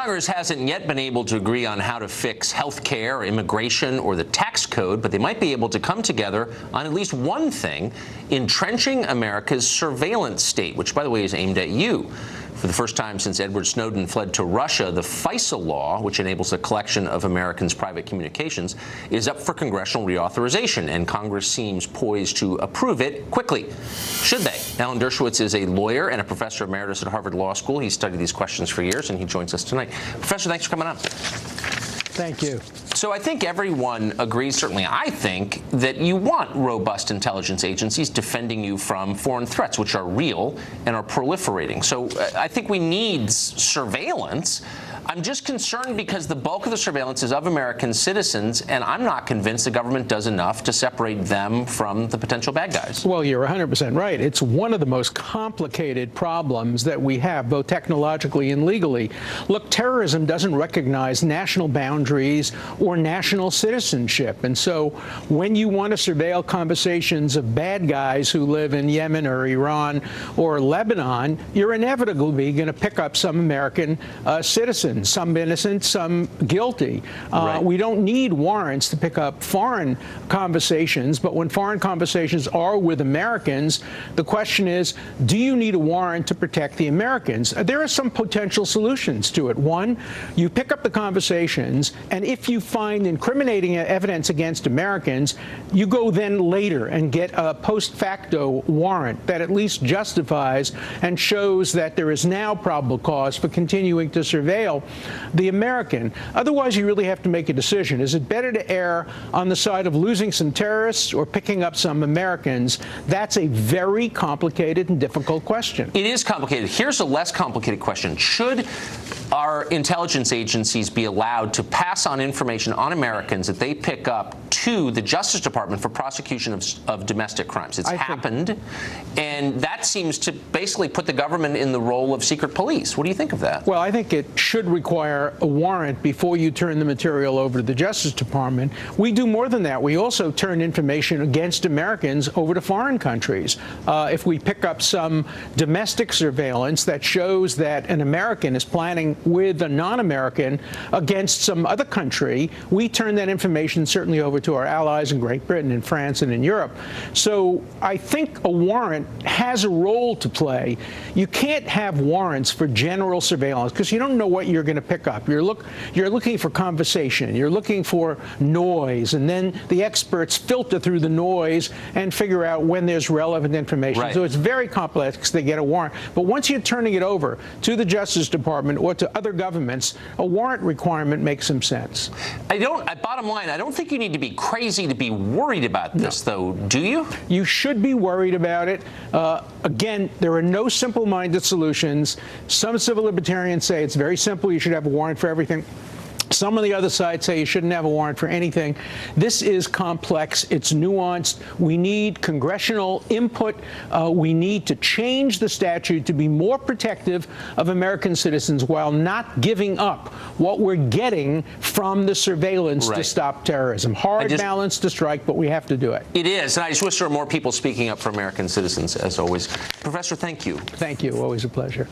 Congress hasn't yet been able to agree on how to fix health care, immigration, or the tax code, but they might be able to come together on at least one thing: entrenching America's surveillance state, which, by the way, is aimed at you. For the first time since Edward Snowden fled to Russia, the FISA law, which enables the collection of Americans' private communications, is up for congressional reauthorization, and Congress seems poised to approve it quickly. Should they? Alan Dershowitz is a lawyer and a professor emeritus at Harvard Law School. He's studied these questions for years, and he joins us tonight. Professor, thanks for coming on. Thank you. So I think everyone agrees, certainly I think, that you want robust intelligence agencies defending you from foreign threats, which are real and are proliferating. So I think we need surveillance. I'm just concerned because the bulk of the surveillance is of American citizens, and I'm not convinced the government does enough to separate them from the potential bad guys. Well, you're 100% right. It's one of the most complicated problems that we have, both technologically and legally. Look, terrorism doesn't recognize national boundaries or national citizenship. And so when you want to surveil conversations of bad guys who live in Yemen or Iran or Lebanon, you're inevitably going to pick up some American citizens. Some innocent, some guilty. Right. We don't need warrants to pick up foreign conversations, but when foreign conversations are with Americans, the question is, do you need a warrant to protect the Americans? There are some potential solutions to it. One, you pick up the conversations, and if you find incriminating evidence against Americans, you go then later and get a post facto warrant that at least justifies and shows that there is now probable cause for continuing to surveil the American. Otherwise, you really have to make a decision. Is it better to err on the side of losing some terrorists or picking up some Americans? That's a very complicated and difficult question. It is complicated. Here's a less complicated question. Should our intelligence agencies be allowed to pass on information on Americans that they pick up to the Justice Department for prosecution of domestic crimes? It's happened, and that seems to basically put the government in the role of secret police. What do you think of that? Well, I think it should require a warrant before you turn the material over to the Justice Department. We do more than that. We also turn information against Americans over to foreign countries. If we pick up some domestic surveillance that shows that an American is planning with a non-American against some other country, we turn that information certainly over to our allies in Great Britain and France and in Europe. So I think a warrant has a role to play. You can't have warrants for general surveillance because you don't know what you're going to pick up. You're looking for conversation. You're looking for noise, and then the experts filter through the noise and figure out when there's relevant information. Right. So it's very complex to get a warrant. But once you're turning it over to the Justice Department or to other governments, a warrant requirement makes some sense. Bottom line, I don't think you need to be crazy to be worried about this, though, do you? You should be worried about it. Again, there are no simple-minded solutions. Some civil libertarians say it's very simple. You should have a warrant for everything. Some on the other side say you shouldn't have a warrant for anything. This is complex. It's nuanced. We need congressional input. We need to change the statute to be more protective of American citizens while not giving up what we're getting from the surveillance to stop terrorism. Hard balance to strike, but we have to do it. It is. And I just wish there were more people speaking up for American citizens, as always. Professor, thank you. Thank you. Always a pleasure.